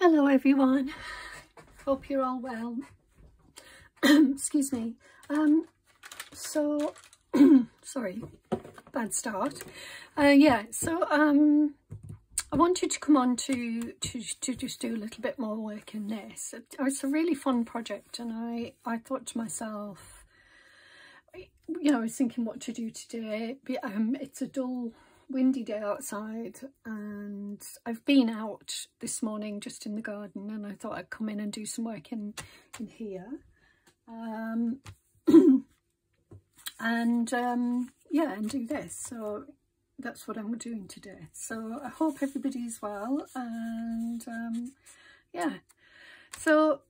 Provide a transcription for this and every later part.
Hello everyone, hope you're all well. Excuse me. Sorry, bad start. I wanted to come on to just do a little bit more work in this. It's a really fun project, and I thought to myself, you know, I was thinking what to do today. It's a dull, windy day outside, and I've been out this morning just in the garden, and I thought I'd come in and do some work in here. And do this. So that's what I'm doing today. So I hope everybody's well, and so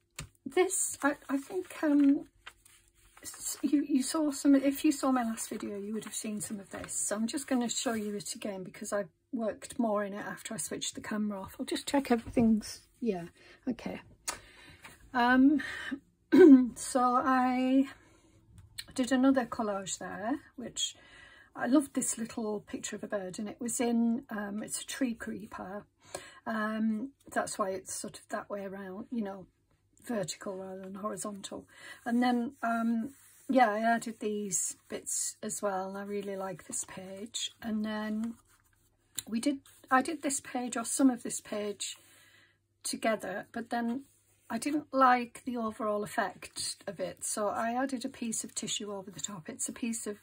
this, I think you saw some, if you saw my last video you would have seen some of this, so I'm just going to show you it again because I worked more in it after I switched the camera off. I'll just check everything's, yeah, okay. So I did another collage there, which I loved, this little picture of a bird, and it was in it's a tree creeper, that's why it's sort of that way around, you know, vertical rather than horizontal. And then yeah, I added these bits as well, and I really like this page. And then I did this page, or some of this page, together, but then I didn't like the overall effect of it, so I added a piece of tissue over the top. It's a piece of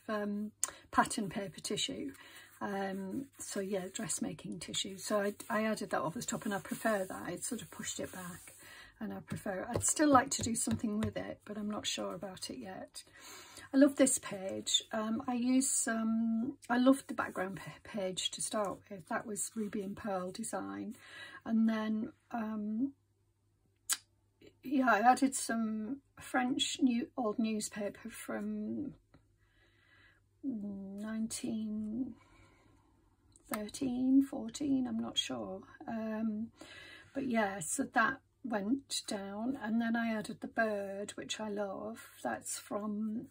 pattern paper tissue, so yeah, dressmaking tissue. So I added that over the top, and I prefer that. It sort of pushed it back, and I prefer it. I'd still like to do something with it, but I'm not sure about it yet. I love this page. I loved the background page to start with. That was Ruby and Pearl design, and then yeah, I added some French old newspaper from 1913, 14, I'm not sure. But yeah, so that went down, and then I added the bird, which I love. That's from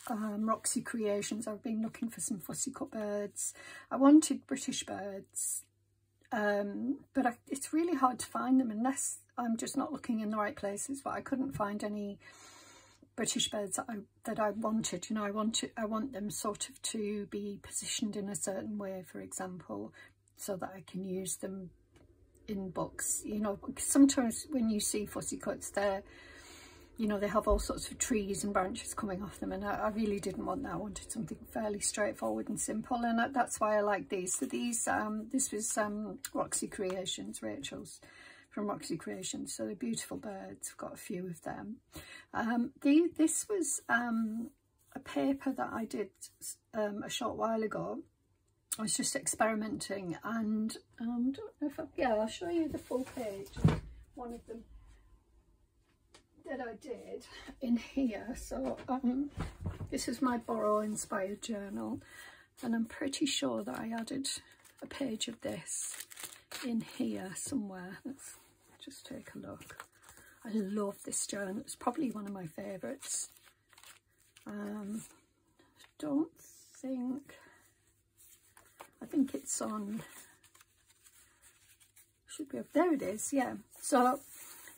Roxy Creations. I've been looking for some fussy cut birds. I wanted British birds, but it's really hard to find them unless I'm just not looking in the right places. But I couldn't find any British birds that I wanted. You know, I want them sort of to be positioned in a certain way, for example, so that I can use them in books. You know, sometimes when you see fussy cuts, they're, you know, they have all sorts of trees and branches coming off them, and I really didn't want that. I wanted something fairly straightforward and simple, and that's why I like these. So these, this was Roxy Creations, Rachel's from Roxy Creations. So they're beautiful birds. I've got a few of them. This was a paper that I did a short while ago. I was just experimenting, and I don't know if yeah, I'll show you the full page of one of them that I did in here. So this is my Borrow inspired journal, and I'm pretty sure that I added a page of this in here somewhere. Let's just take a look. I love this journal. It's probably one of my favourites. I think it's on, should be up there. It is, yeah. So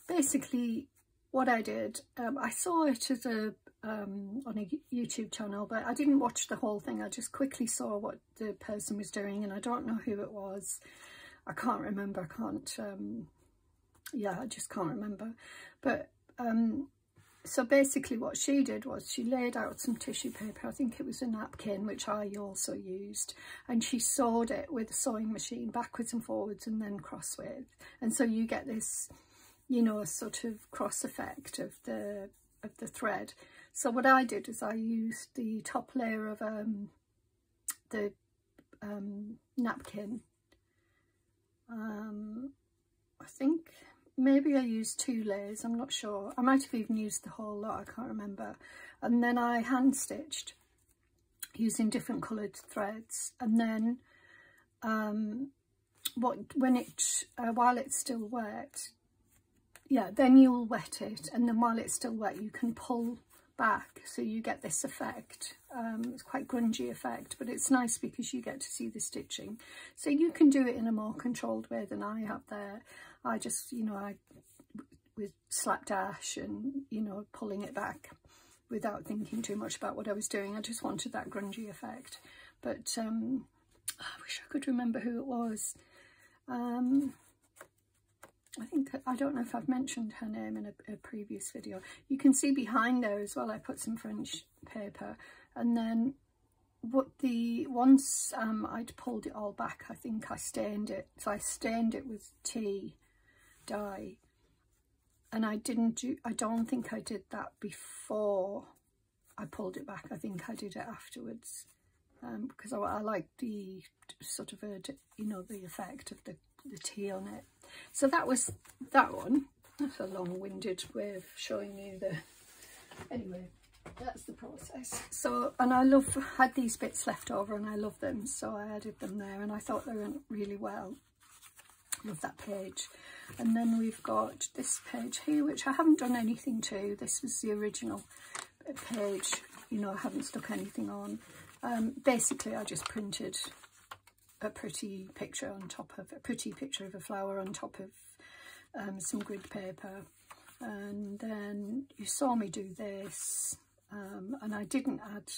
basically what I did, I saw it as a on a YouTube channel, but I didn't watch the whole thing. I just quickly saw what the person was doing, and I don't know who it was. I can't remember. I just can't remember. But so basically what she did was she laid out some tissue paper. I think it was a napkin, which I also used, and she sewed it with a sewing machine backwards and forwards, and then crossways, and so you get this, you know, a sort of cross effect of the thread. So what I did is I used the top layer of the napkin. I think maybe I used 2 layers, I'm not sure. I might have even used the whole lot, I can't remember. And then I hand stitched using different coloured threads, and then while it's still wet, yeah, then you'll wet it, and then while it's still wet you can pull back, so you get this effect It's quite grungy effect, but it's nice because you get to see the stitching. So you can do it in a more controlled way than I have there. I just, you know, with slapdash and, you know, pulling it back without thinking too much about what I was doing. I just wanted that grungy effect. But I wish I could remember who it was. I don't know if I've mentioned her name in a previous video. You can see behind there as well, I put some French paper, and then once I'd pulled it all back, I think I stained it. So I stained it with tea dye, and I don't think I did that before I pulled it back. I think I did it afterwards, because I like the sort of, you know, the effect of the tea on it. So that was that one. That's a long-winded way of showing you the... Anyway, that's the process. So, and I had these bits left over and I love them, so I added them there and I thought they went really well. Love that page. And then we've got this page here, which I haven't done anything to. This was the original page, you know, I haven't stuck anything on. Basically, I just printed a pretty picture on top of a pretty picture of a flower on top of some grid paper, and then you saw me do this, and I didn't add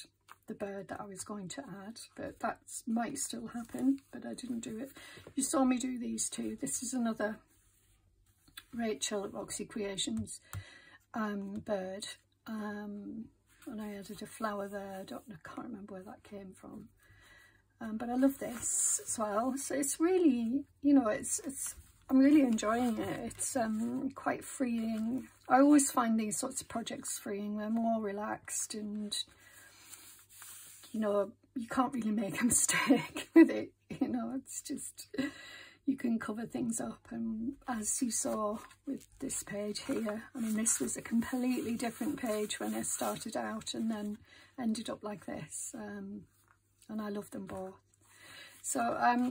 the bird that I was going to add, but that might still happen, but I didn't do it. You saw me do these two. This is another Rachel at Roxy Creations bird, and I added a flower there. I can't remember where that came from. But I love this as well. So it's really, you know, I'm really enjoying it. It's quite freeing. I always find these sorts of projects freeing. They're more relaxed, and, you know, you can't really make a mistake with it. You know, it's just, you can cover things up. And as you saw with this page here, I mean, this was a completely different page when I started out and then ended up like this. And I love them both. So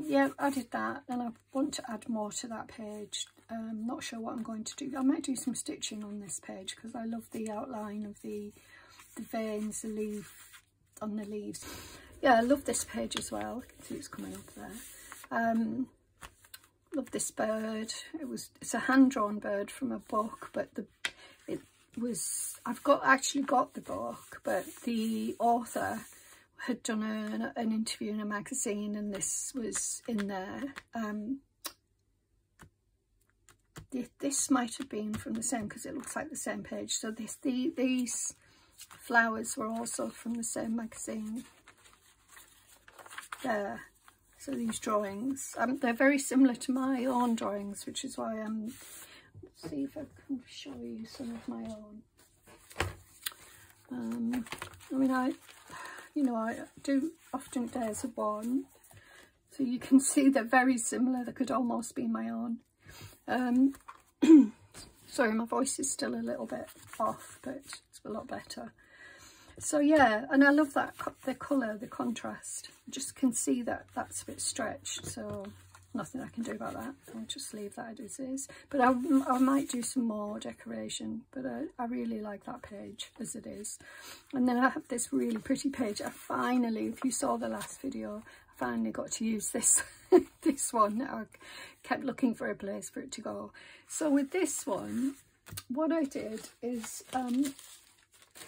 yeah, I did that, and I want to add more to that page. Not sure what I'm going to do. I might do some stitching on this page because I love the outline of the veins, the leaf on the leaves. Yeah, I love this page as well. You can see it's coming up there. Love this bird. It's a hand-drawn bird from a book, but I've actually got the book, but the author had done an interview in a magazine, and this was in there. This might have been from the same, because it looks like the same page. So these flowers were also from the same magazine there. So these drawings, they're very similar to my own drawings, which is why let's see if I can show you some of my own. I mean, I do often days of one, so you can see they're very similar. They could almost be my own. Sorry, my voice is still a little bit off, but it's a lot better. So yeah, and I love that, the colour, the contrast. I just can see that that's a bit stretched, so nothing I can do about that. I'll just leave that as is. But I might do some more decoration, but I really like that page as it is. And then I have this really pretty page. I finally, if you saw the last video, I finally got to use this this one. I kept looking for a place for it to go. So with this one, what I did is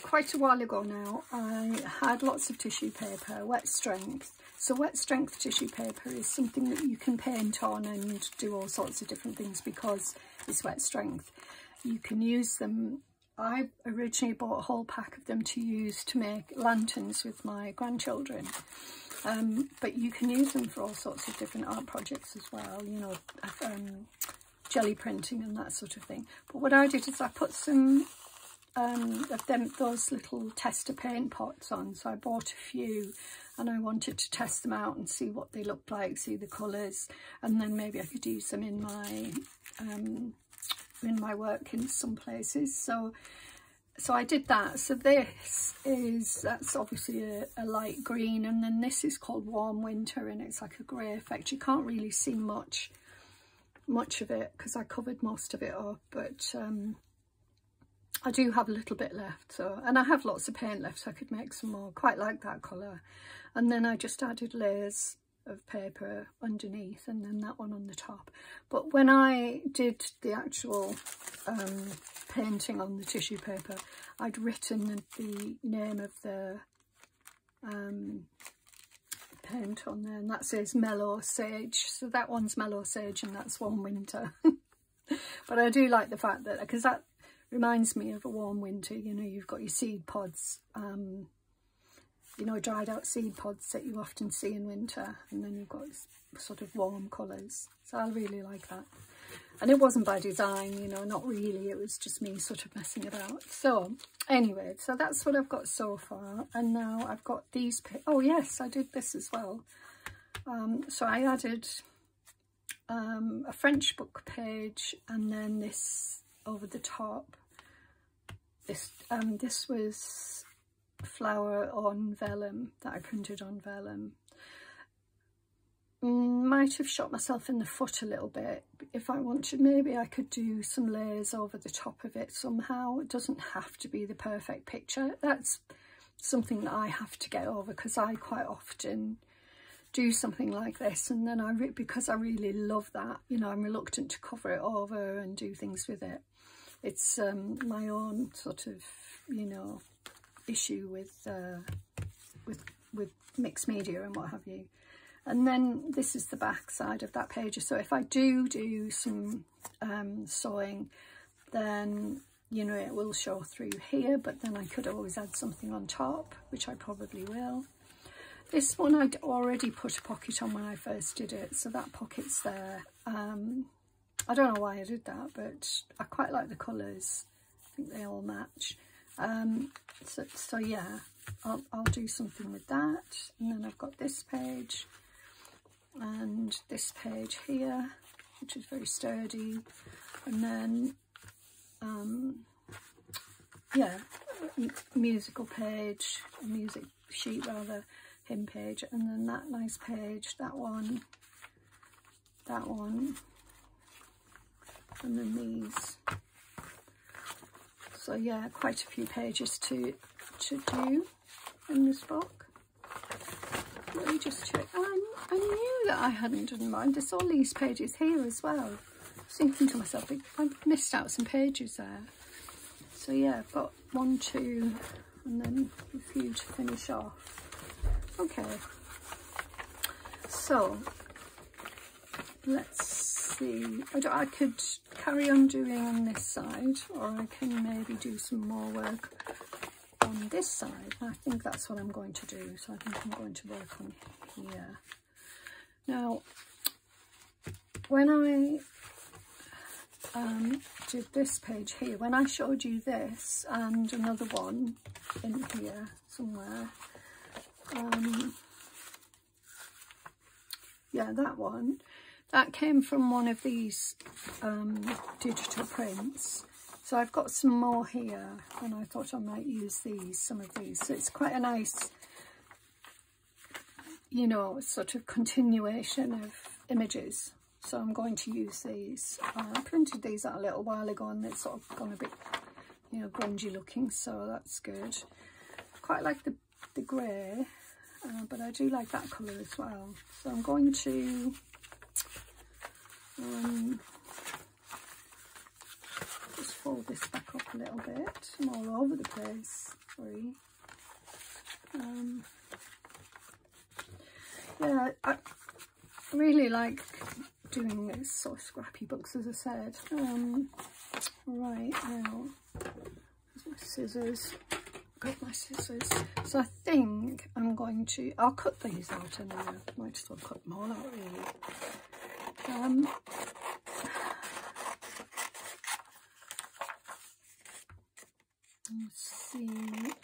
quite a while ago now, I had lots of tissue paper, wet strength. So wet strength tissue paper is something that you can paint on and do all sorts of different things because it's wet strength. You can use them. I originally bought a whole pack of them to use to make lanterns with my grandchildren. But you can use them for all sorts of different art projects as well, you know, jelly printing and that sort of thing. But what I did is I put some of those little tester paint pots on. So I bought a few and I wanted to test them out and see what they looked like, see the colours, and then maybe I could use them in my work in some places. So I did that. So that's obviously a light green, and then this is called Warm Winter, and it's like a grey effect. You can't really see much of it because I covered most of it up, but I do have a little bit left, so, and I have lots of paint left, so I could make some more. Quite like that colour. And then I just added layers of paper underneath, and then that one on the top. But when I did the actual painting on the tissue paper, I'd written the name of the paint on there, and that says Mellow Sage. So that one's Mellow Sage, and that's Warm Winter. But I do like the fact that, because that reminds me of a warm winter. You know, you've got your seed pods, you know, dried out seed pods that you often see in winter, and then you've got sort of warm colours. So I really like that. And it wasn't by design, you know, not really, it was just me sort of messing about. So anyway, so that's what I've got so far. And now I've got these, oh yes, I did this as well. So I added a French book page, and then this over the top. This was flower on vellum that I printed on vellum. Might have shot myself in the foot a little bit. If I wanted, maybe I could do some layers over the top of it somehow. It doesn't have to be the perfect picture. That's something that I have to get over, because I quite often do something like this, and then because I really love that, you know, I'm reluctant to cover it over and do things with it. It's my own sort of, you know, issue with mixed media and what have you. And then this is the back side of that page. So if I do some sewing, then, you know, it will show through here, but then I could always add something on top, which I probably will. This one I'd already put a pocket on when I first did it, so that pocket's there. I don't know why I did that, but I quite like the colours. I think they all match. So yeah, I'll do something with that. And then I've got this page and this page here, which is very sturdy. And then, yeah, musical page, a music sheet rather, hymn page. And then that nice page, that one, and then these. So yeah, quite a few pages to do in this book. Let me just check. I knew that I hadn't done mine. There's all these pages here as well. I was thinking to myself, I've missed out some pages there. So yeah, I've got 1, 2, and then a few to finish off. Okay. So let's see. I could carry on doing on this side, or I can maybe do some more work on this side. I think that's what I'm going to do. So I think I'm going to work on here. Now, when I did this page here, when I showed you this and another one in here somewhere, yeah, that one, that came from one of these digital prints. So I've got some more here, and I thought I might use some of these. So it's quite a nice, you know, sort of continuation of images. So I'm going to use these. I printed these out a little while ago, and they've sort of gone a bit, you know, grungy looking, so that's good. Quite like the grey, but I do like that colour as well. So I'm going to just fold this back up a little bit. I'm all over the place, sorry. Yeah, I really like doing these sort of scrappy books, as I said. Right, now, there's my scissors. Got my scissors. So I think I'm going to, I'll cut these out anyway. I might as well cut them all out, really. Let's see.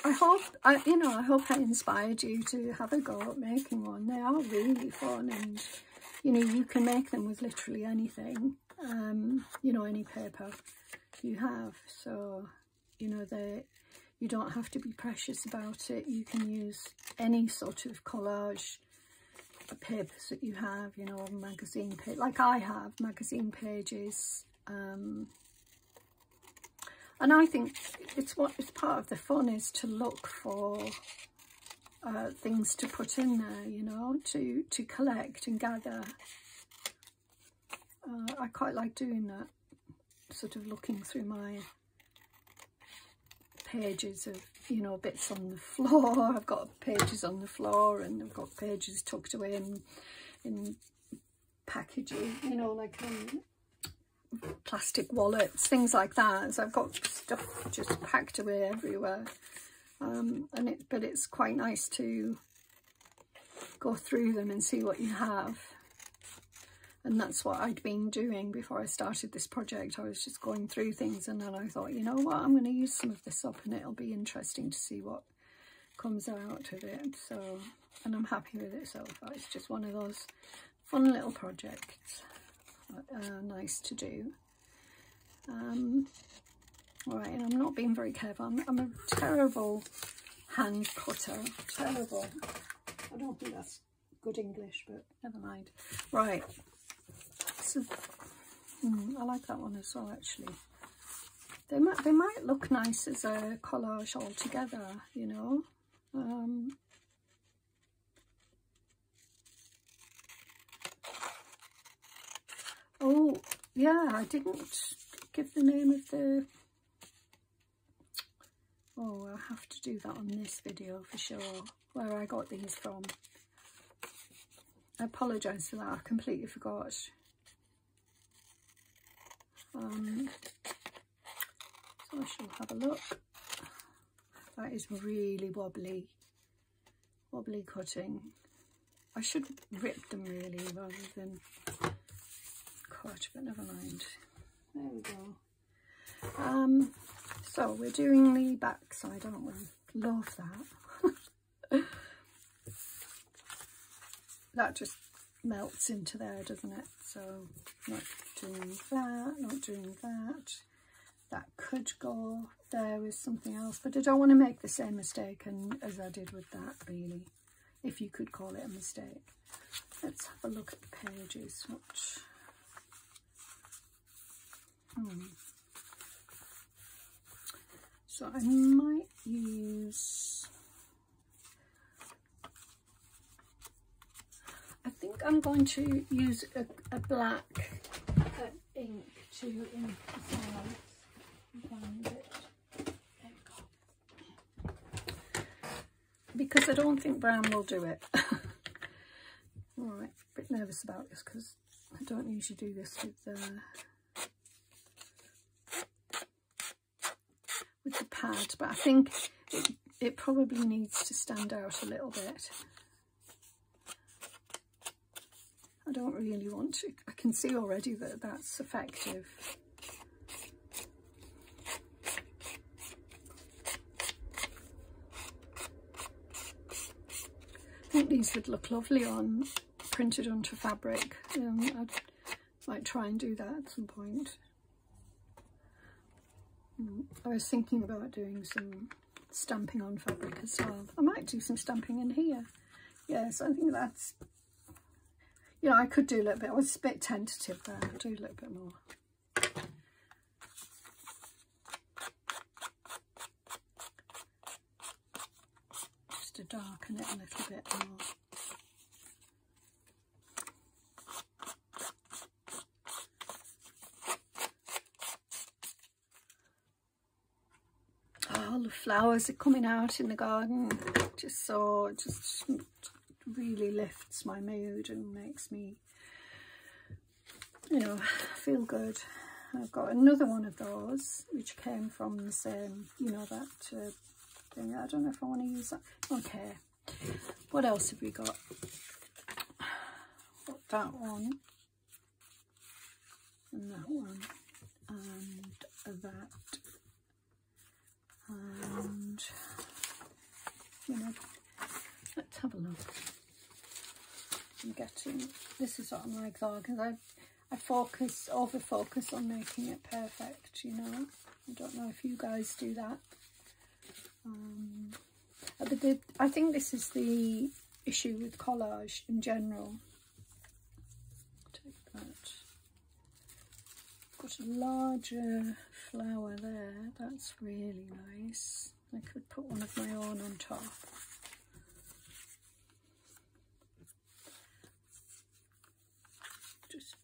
I hope I inspired you to have a go at making one. They are really fun, and you know, you can make them with literally anything. You know, any paper you have. So you know, you don't have to be precious about it. You can use any sort of collage papers that you have. You know, magazine page, like I have magazine pages. And I think it's part of the fun is to look for things to put in there, you know, to collect and gather. I quite like doing that, sort of looking through my pages of, you know, bits on the floor. I've got pages on the floor, and I've got pages tucked away in packaging, you know, like plastic wallets, things like that. So I've got stuff just packed away everywhere, but it's quite nice to go through them and see what you have. And that's what I'd been doing before I started this project. I was just going through things, and then I thought, you know what, I'm going to use some of this up, and it'll be interesting to see what comes out of it. So, and I'm happy with it so far. It's just one of those fun little projects, nice to do. All right, and I'm not being very careful. I'm a terrible hand cutter, terrible. I don't think that's good English, but never mind. Right. So, I like that one as well, actually. They might look nice as a collage all together, you know. Oh yeah, I didn't give the name of the... Oh, I'll have to do that on this video for sure, where I got these from. I apologise for that, I completely forgot. So I shall have a look. That is really wobbly cutting. I should rip them really rather than cut, but never mind. There we go. So we're doing the back side, aren't we? Love that. That just melts into there, doesn't it? So not doing that, not doing that. That could go there with something else, but I don't want to make the same mistake as I did with that, really, if you could call it a mistake. Let's have a look at the pages. So I might use... I think I'm going to use a black ink to ink the sides. Find it. There we go. Because I don't think brown will do it. Alright, a bit nervous about this because I don't usually do this with the pad, but I think it probably needs to stand out a little bit. I don't really want to. I can see already that that's effective. I think these would look lovely on printed onto fabric. I might try and do that at some point. I was thinking about doing some stamping on fabric as well. I might do some stamping in here. Yes, I think that's... You know, I could do a little bit. I was a bit tentative there. I'll do a little bit more. Just to darken it a little bit more. Oh, the flowers are coming out in the garden. Just really lifts my mood and makes me, you know, feel good. I've got another one of those which came from the same, you know, that thing. I don't know if I want to use that. Okay, what else have we got? Got that one and that one and that, and you know, let's have a look. I'm getting, this is what I'm like though, because I over focus on making it perfect, you know. I don't know if you guys do that. But I think this is the issue with collage in general. Take that. got a larger flower there. That's really nice. I could put one of my own on top. Just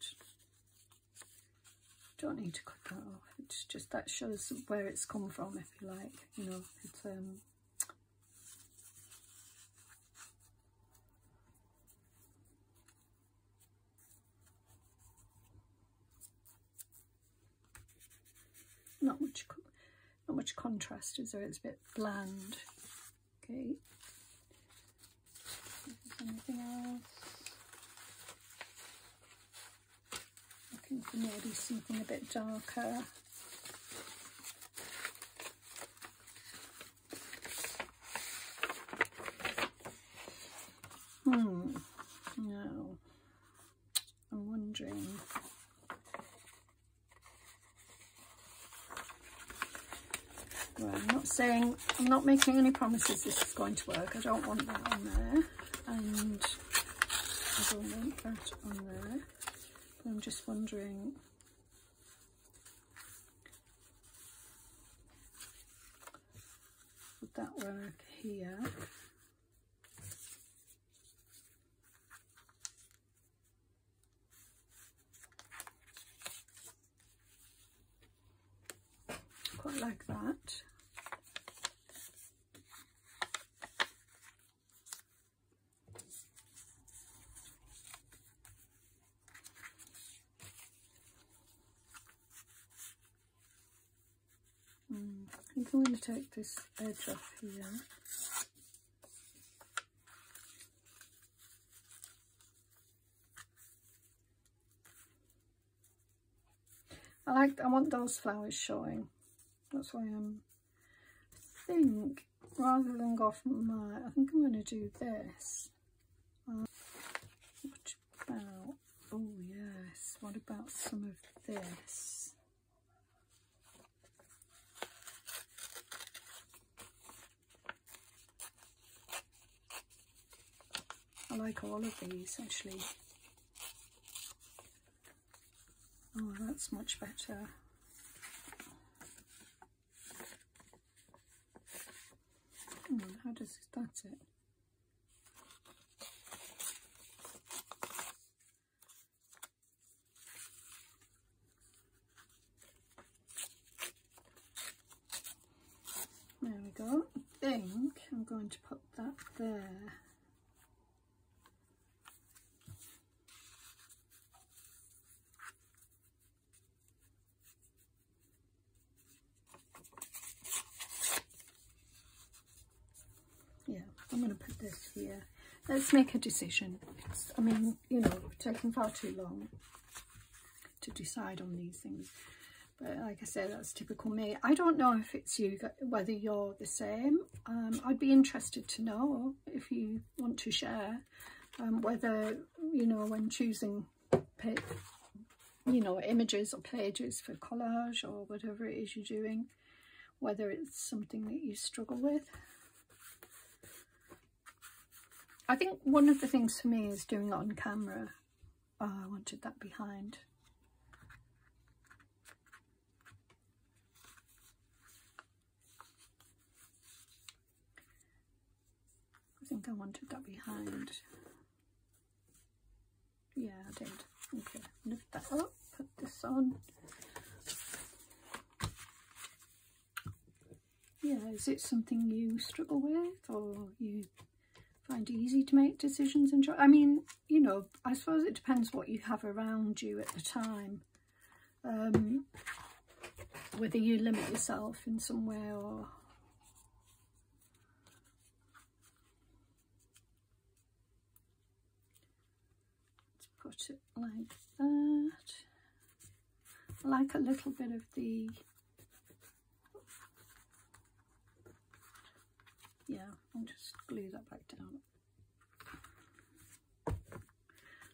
don't need to cut that off. It's just that shows where it's come from, if you like. You know, it's not much contrast, is there? It's a bit bland. Okay. Anything else? Looking for maybe something a bit darker. No. I'm wondering. Well, I'm not making any promises this is going to work. I don't want that on there, and I don't want that on there. But I'm just wondering, would that work here? Quite like that. I think I'm going to take this edge off here. I want those flowers showing. That's why I think, rather than go from that, I think I'm going to do this. What about, oh yes, what about some of this? I like all of these actually. Oh, that's much better. How does that's it? There we go. I think I'm going to put that there. I'm going to put this here. Let's make a decision. I mean, you know, it's taken far too long to decide on these things. But like I said, that's typical me. I don't know if it's you, whether you're the same. I'd be interested to know if you want to share whether, you know, when choosing, you know, images or pages for collage or whatever it is you're doing, whether it's something that you struggle with. I think one of the things for me is doing it on camera. Oh, I wanted that behind. I think I wanted that behind. Yeah, I did. Okay, lift that up, put this on. Yeah, is it something you struggle with, or you find it easy to make decisions? And I mean, you know, I suppose it depends what you have around you at the time, whether you limit yourself in some way or let's put it like that. I like a little bit of the, yeah, I'll just glue that back down.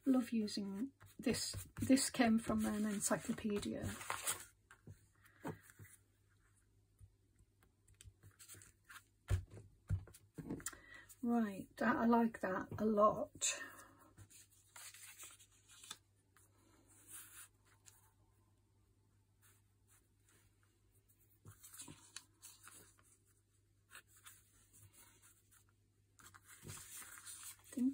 Love using this. This came from an encyclopedia. Right, I like that a lot. think.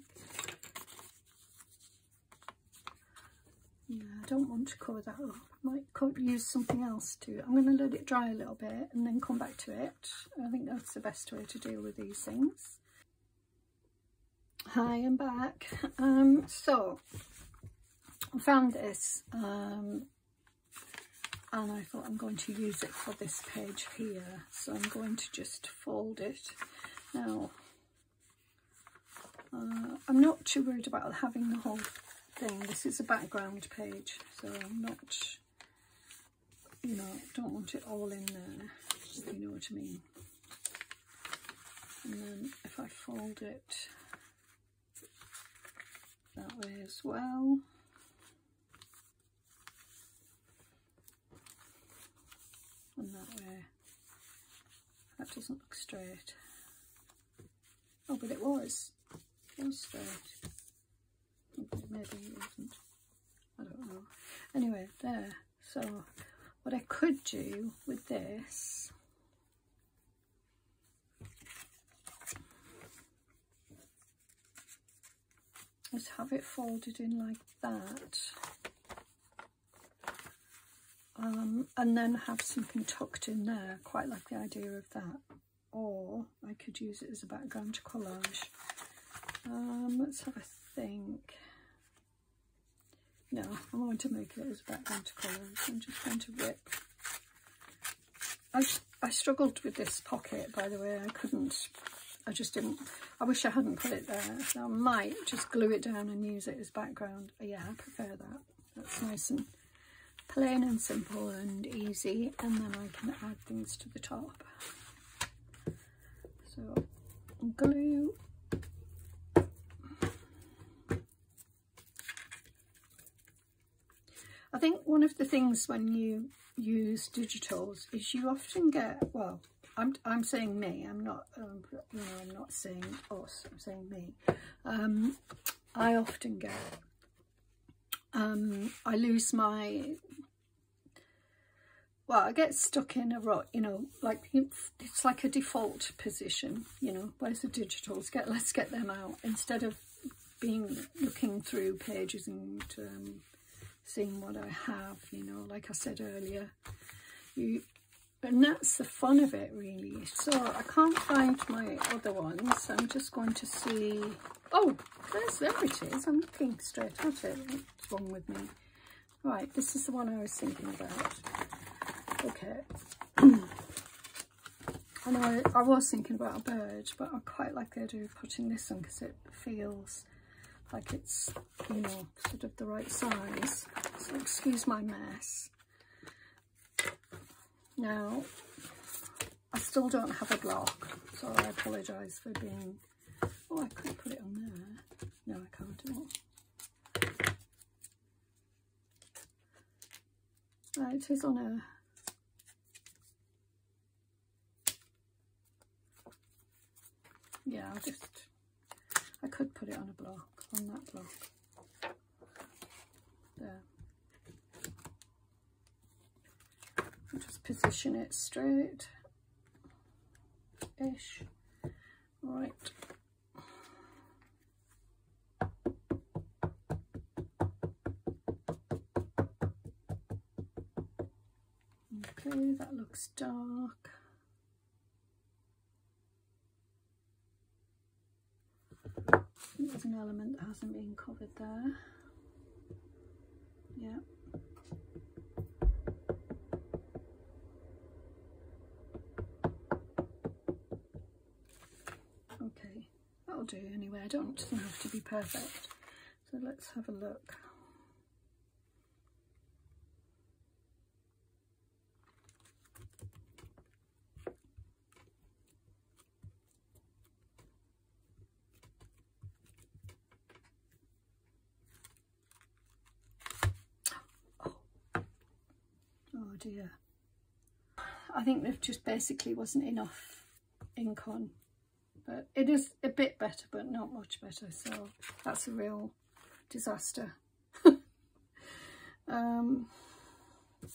Yeah, I don't want to cover that up. I might use something else too. I'm going to let it dry a little bit and then come back to it. I think that's the best way to deal with these things. Hi, I'm back. So I found this and I thought I'm going to use it for this page here. So I'm going to just fold it. Now, I'm not too worried about having the whole thing. This is a background page, so I'm not, you know, don't want it all in there, if you know what I mean. And then if I fold it that way as well, and that way, that doesn't look straight. Oh, but it was straight. Maybe it wasn't, I don't know. Anyway, there. So what I could do with this is have it folded in like that, and then have something tucked in there. Quite like the idea of that. Or I could use it as a background collage. Let's have a think. No, I'm going to make it as a background collage. I'm just going to rip. I struggled with this pocket, by the way. I just didn't. I wish I hadn't put it there. So I might just glue it down and use it as background. Yeah, I prefer that. That's nice and plain and simple and easy. And then I can add things to the top. So glue. I think one of the things when you use digitals is you often get, well, I'm saying me, I'm not, you know, I'm not saying us, I'm saying me. I often get, I lose my, well, I get stuck in a rut, you know, like it's like a default position, you know, where's the digitals? Let's get them out instead of looking through pages and seeing what I have, you know, like I said earlier. And that's the fun of it, really. So I can't find my other ones. I'm just going to see. Oh, there it is. I'm looking straight at it. What's wrong with me? Right, this is the one I was thinking about. Okay. I know I was thinking about a bird, but I quite like the idea of putting this on because it feels like it's, you know, sort of the right size. So excuse my mess. Now, I still don't have a block, so I apologise for being... Oh, I could put it on there. No, I can't do it. Right, it is on a... Yeah, I could put it on a block, on that block. There. I'll just position it straight-ish. Right. Okay, that looks dark. There's an element that hasn't been covered there. Yeah. Okay, that'll do anyway. It doesn't have to be perfect. So let's have a look. Oh dear. I think there just basically wasn't enough ink on, but it is a bit better, but not much better. So that's a real disaster.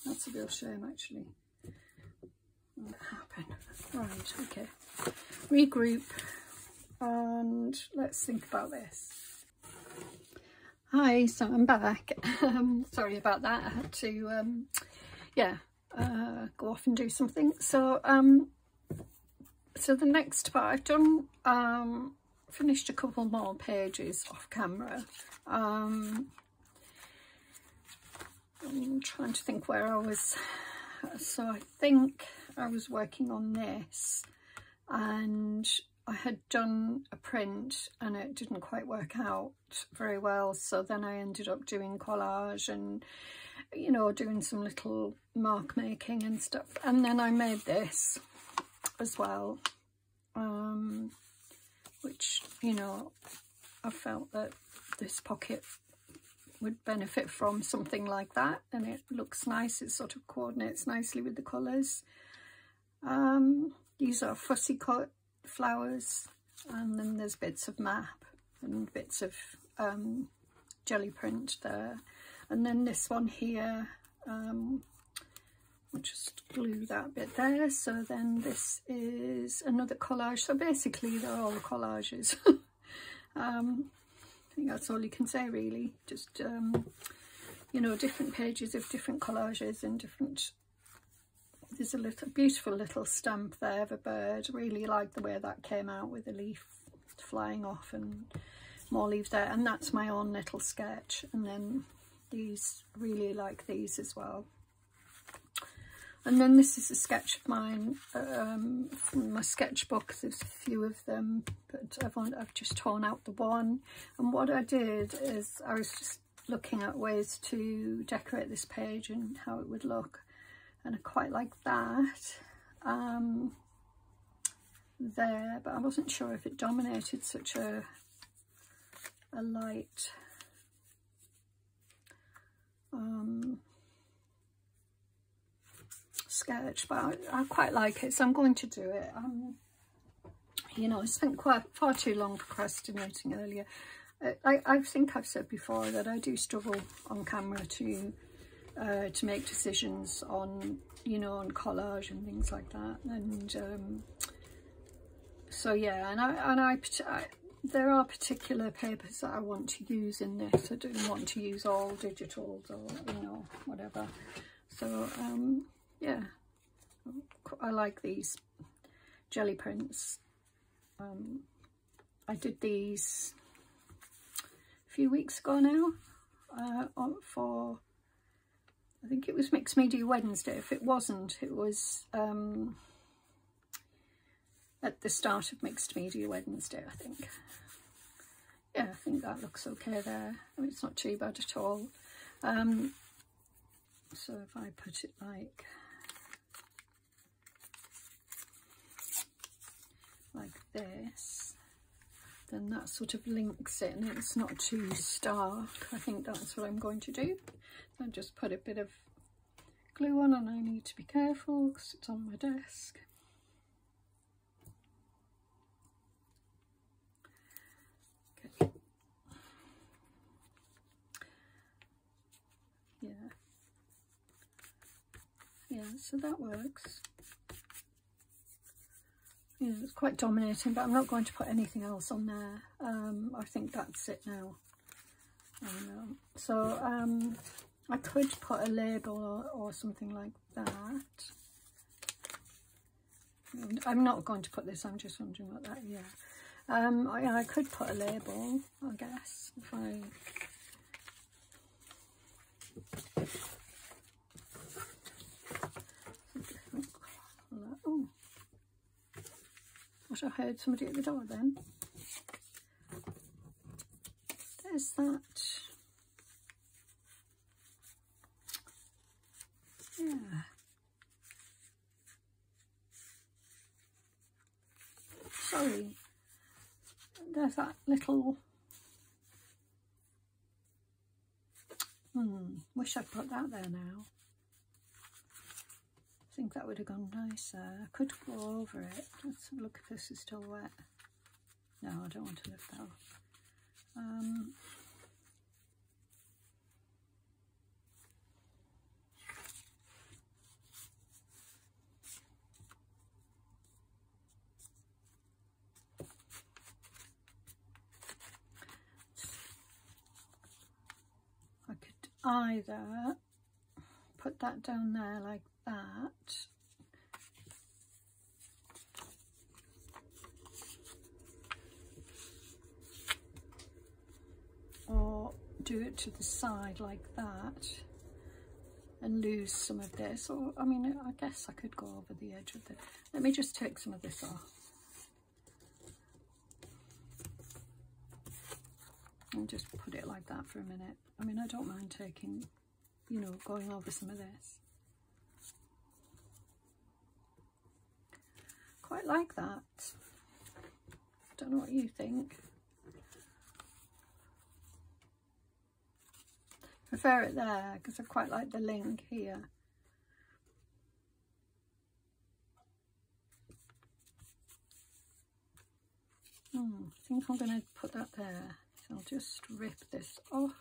That's a real shame, actually. What happened? Right, okay. Regroup. and let's think about this. Hi, so I'm back. Sorry about that. I had to go off and do something. So so the next part, I've done finished a couple more pages off camera. I'm trying to think where I was. So I think I was working on this, and I had done a print and it didn't quite work out very well, so then I ended up doing collage and, you know, doing some little mark making and stuff, and then I made this as well, which, you know, I felt that this pocket would benefit from something like that, and it looks nice. It sort of coordinates nicely with the colours. These are fussy cut flowers, and then there's bits of map and bits of jelly print there, and then this one here, I'll just glue that bit there. So then this is another collage. So basically they're all collages. I think that's all you can say really. Just you know, different pages of different collages and different. There's a little beautiful little stamp there of a bird. Really like the way that came out with the leaf flying off and more leaves there, and that's my own little sketch. And then these, really like these as well. And then this is a sketch of mine from my sketchbook. There's a few of them, but I've just torn out the one. And what I did is I was just looking at ways to decorate this page and how it would look, and I quite like that there, but I wasn't sure if it dominated such a light sketch, but I quite like it, so I'm going to do it. You know, I spent far too long procrastinating earlier. I think I've said before that I do struggle on camera to make decisions on, you know, on collage and things like that, and so yeah, and there are particular papers that I want to use in this. I don't want to use all digitals or, you know, whatever. So yeah, I like these jelly prints. I did these a few weeks ago now for, I think it was Mixed Media Wednesday. If it wasn't, it was at the start of Mixed Media Wednesday, I think. Yeah, I think that looks okay there. I mean, it's not too bad at all. So if I put it like this, then that sort of links it and it's not too stark. I think that's what I'm going to do. I just put a bit of glue on, and I need to be careful because it's on my desk. Okay. Yeah, so that works. Yeah, it's quite dominating, but I'm not going to put anything else on there. I think that's it now. So I could put a label or something like that. I'm not going to put this, I'm just wondering what that, yeah. I could put a label, I guess, if I... Oh, I heard somebody at the door then. There's that. Yeah. Sorry. There's that little... Wish I'd put that there now. I think that would have gone nicer. I could go over it. Let's have a look if this is still wet. No, I don't want to lift that off. either put that down there like that, or do it to the side like that and lose some of this, or I mean, I guess I could go over the edge of it. Let me just take some of this off and just put it like that for a minute. I mean, I don't mind taking, you know, going over some of this. Quite like that. Don't know what you think. Prefer it there because I quite like the link here. I think I'm going to put that there. So I'll just rip this off.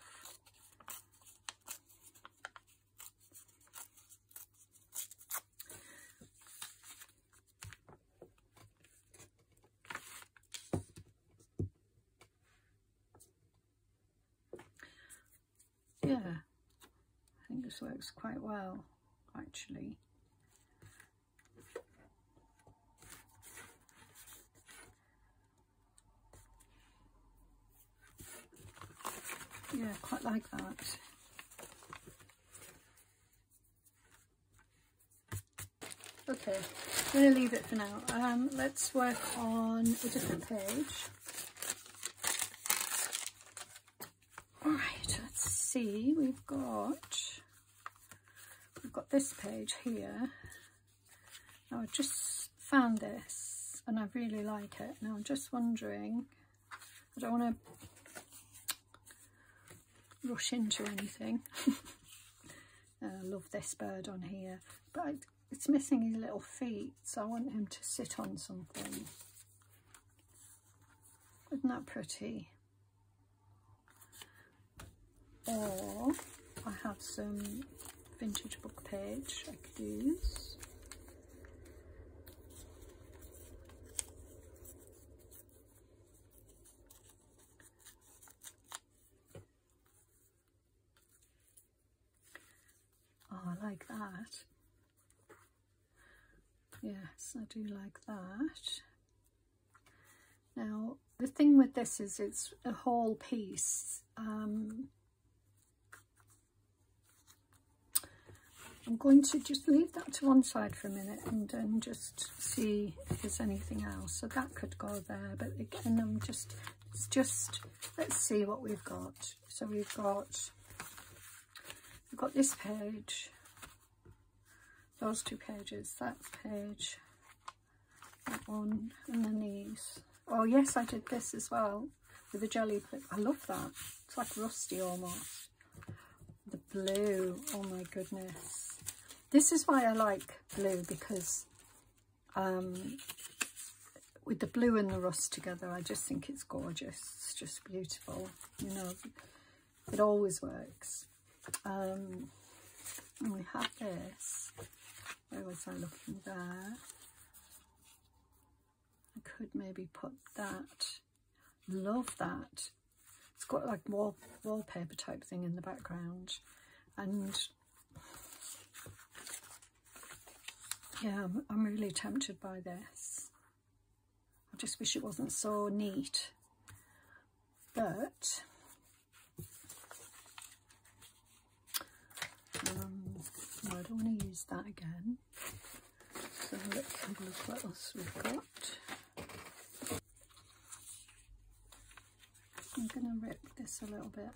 Yeah, I think this works quite well, actually. Yeah, quite like that. Okay, I'm going to leave it for now. Let's work on a different page. All right, let's see. We've got this page here. Now I just found this and I really like it. Now I'm just wondering, I don't want to rush into anything. I love this bird on here, but it's missing his little feet, so I want him to sit on something. Isn't that pretty? Or I have some vintage book page I could use. Oh, I like that. Yes, I do like that. Now, the thing with this is it's a whole piece. I'm going to just leave that to one side for a minute and then just see if there's anything else. So that could go there, but again, let's see what we've got. So we've got this page, those two pages, that page, that one, and then these. Oh yes, I did this as well with a jelly clip. I love that. It's like rusty almost. The blue, oh my goodness. This is why I like blue, because with the blue and the rust together, I just think it's gorgeous. It's just beautiful, you know, it always works. And we have this. Where was I looking there? I could maybe put that. Love that. It's got like wallpaper type thing in the background, and yeah, I'm really tempted by this. I just wish it wasn't so neat, but no, I don't want to use that again. So let's have a look what else we've got. I'm going to rip this a little bit.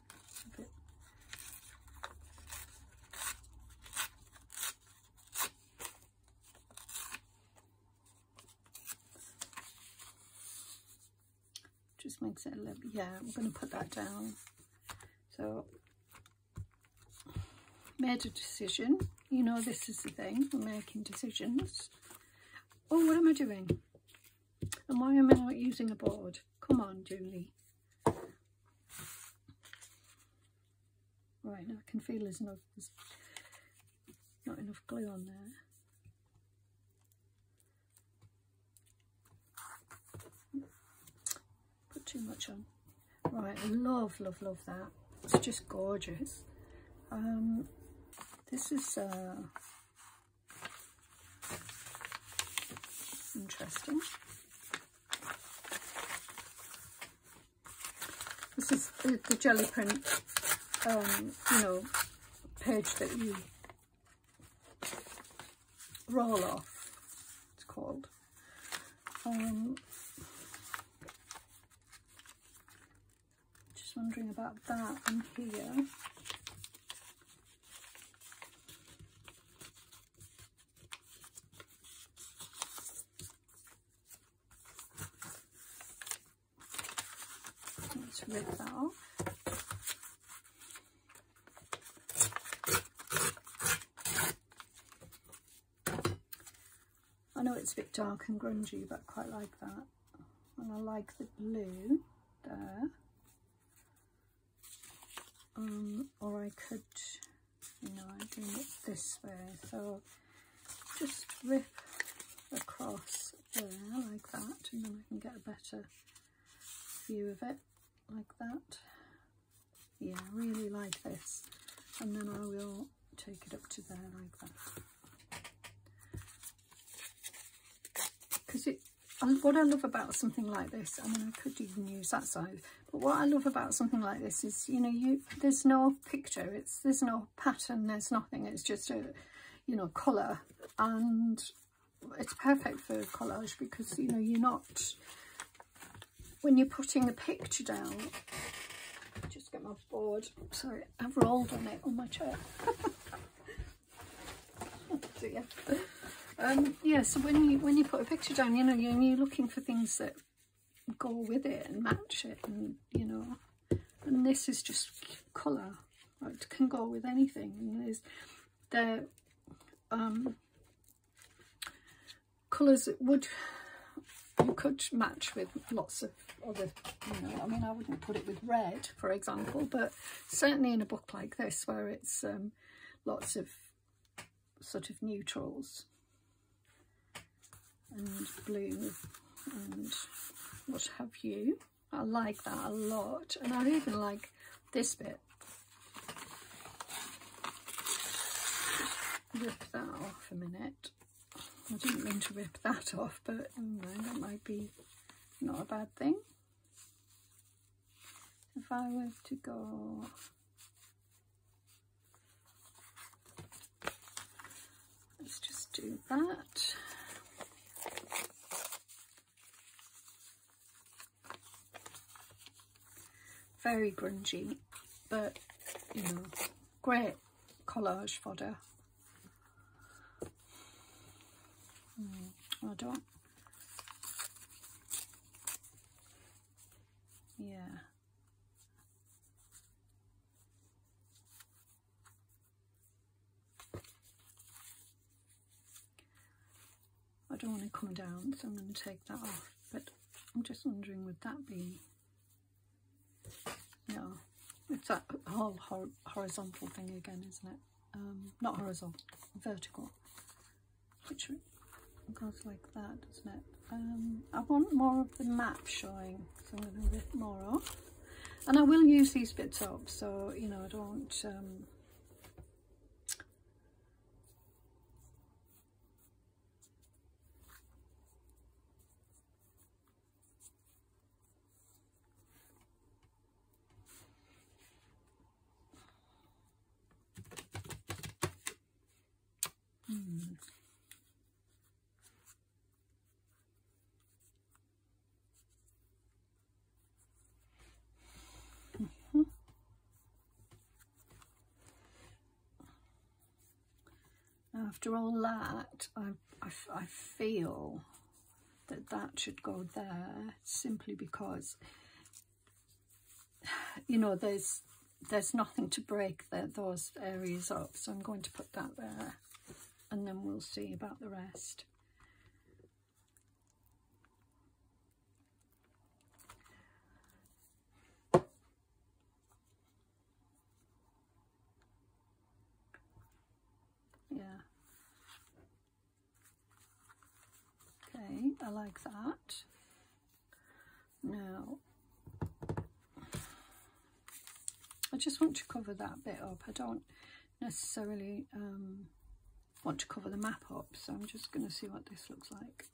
Just makes it a little, yeah, I'm going to put that down. So, made a decision. You know, this is the thing, I'm making decisions. Oh, what am I doing? And why am I not using a board? Come on, Julie. Right, now I can feel there's not enough glue on there. Put too much on. Right, I love that. It's just gorgeous. This is interesting. This is the jelly print, you know, page that you roll off, it's called. Just wondering about that in here. Let's rip that off. I know it's a bit dark and grungy, but I quite like that. And I like the blue there. Or I could, you know, I'm doing it this way. So just rip across there like that, and then I can get a better view of it like that. Yeah, I really like this. And then I will take it up to there like that. Because what I love about something like this, I mean, I could even use that side, but what I love about something like this is, you know, there's no picture, there's no pattern, there's nothing, it's just a, you know, colour, and it's perfect for collage because, you know, you're not, when you're putting a picture down, just get my board, sorry, I've rolled on it on my chair. Oh dear. Yeah, so when you put a picture down, you know, you're looking for things that go with it and match it, and you know, and this is just colour. It can go with anything. And there's the colours that you could match with lots of other, you know, I mean, I wouldn't put it with red, for example, but certainly in a book like this where it's lots of sort of neutrals and blue and what have you. I like that a lot, and I even like this bit. Just rip that off a minute. I didn't mean to rip that off, but that might be not a bad thing. If I were to go, let's just do that. Very grungy, but you know, great collage fodder. I don't, yeah. I don't want to come down, so I'm going to take that off, but I'm just wondering, would that be, no, it's that whole horizontal thing again, isn't it? Not horizontal, vertical, which goes like that, doesn't it? I want more of the map showing, so I'm going to rip more off, and I will use these bits up, so you know, I don't After all that, I feel that should go there, simply because, you know, there's nothing to break those areas up, so I'm going to put that there, and then we'll see about the rest. Yeah. Okay, I like that. Now, I just want to cover that bit up. I don't necessarily want to cover the map up, so I'm just going to see what this looks like.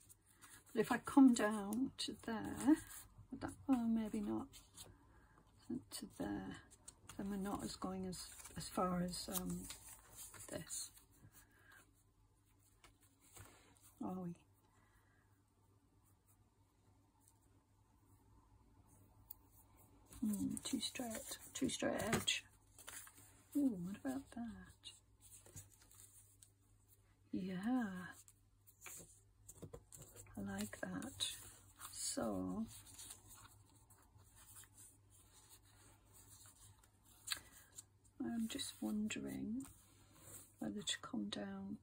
But if I come down to there, that, oh, maybe not, to there, then we're not as going as far as this. Are we? Too straight edge. Ooh, what about that? Yeah, I like that. So I'm just wondering whether to come down.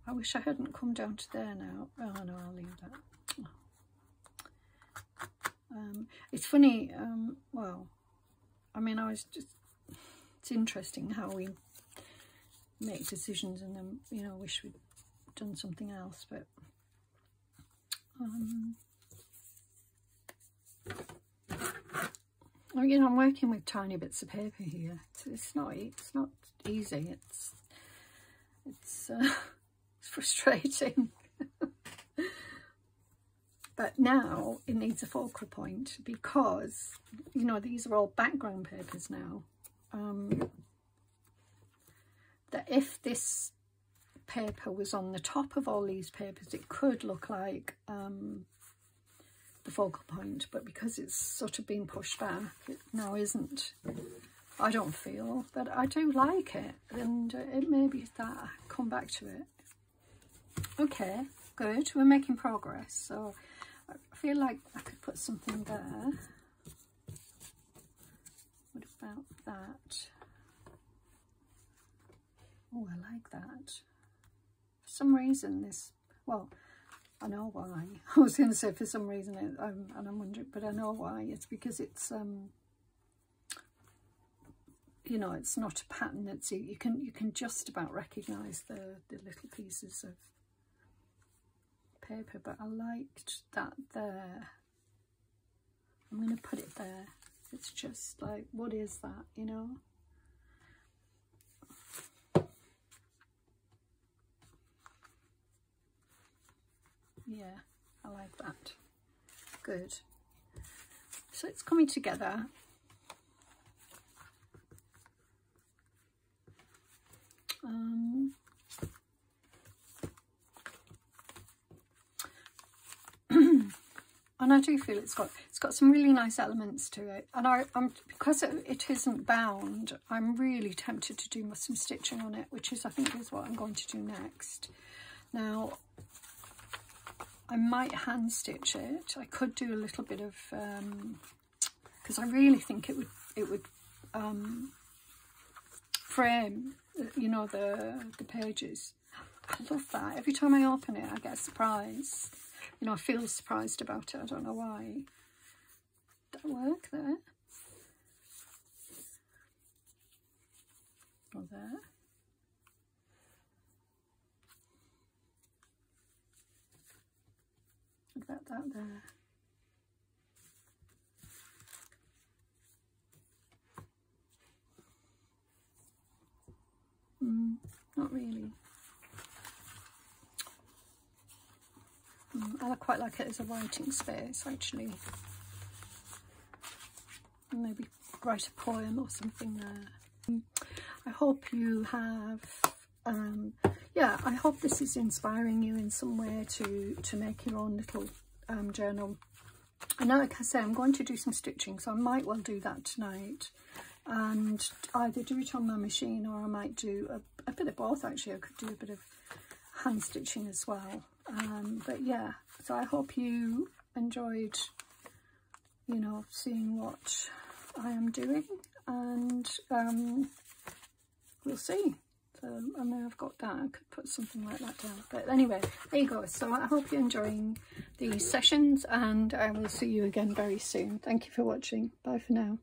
I wish I hadn't come down to there now. Oh no, I'll leave that. It's funny, well, I mean, it's interesting how we make decisions and then, you know, wish we'd done something else, but well, you know, I'm working with tiny bits of paper here. It's not easy. It's frustrating. But now it needs a focal point because, you know, these are all background papers now. That if this paper was on the top of all these papers, it could look like the focal point, but because it's sort of been pushed back, it now isn't. I don't feel, but I do like it, and it may be that I come back to it. Okay, good, we're making progress. So I feel like I could put something there. What about that? Oh, I like that. For some reason this, well, I know why. I was going to say for some reason, and I'm wondering, but I know why. It's because it's, you know, it's not a pattern that's, you can just about recognise the little pieces of paper, but I liked that there. I'm going to put it there. It's just like, what is that, you know? Yeah, I like that. Good. So it's coming together. And I do feel it's got some really nice elements to it, and I'm because it isn't bound, I'm really tempted to do some stitching on it, which is, I think, is what I'm going to do next. Now I might hand stitch it. I could do a little bit of because I really think it would frame, you know, the pages. I love that. Every time I open it I get a surprise. You know, I feel surprised about it. I don't know why. Did that work there? Or there? What about that there? Not really. I quite like it as a writing space, actually. Maybe write a poem or something there. I hope you have, yeah, I hope this is inspiring you in some way to make your own little journal. And like I say, I'm going to do some stitching, so I might well do that tonight. And either do it on my machine, or I might do a bit of both, actually. I could do a bit of hand stitching as well. But yeah, so I hope you enjoyed, you know, seeing what I am doing, and we'll see. So I may have got that, I could put something like that down, but anyway, there you go. So I hope you're enjoying these sessions, and I will see you again very soon. Thank you for watching. Bye for now.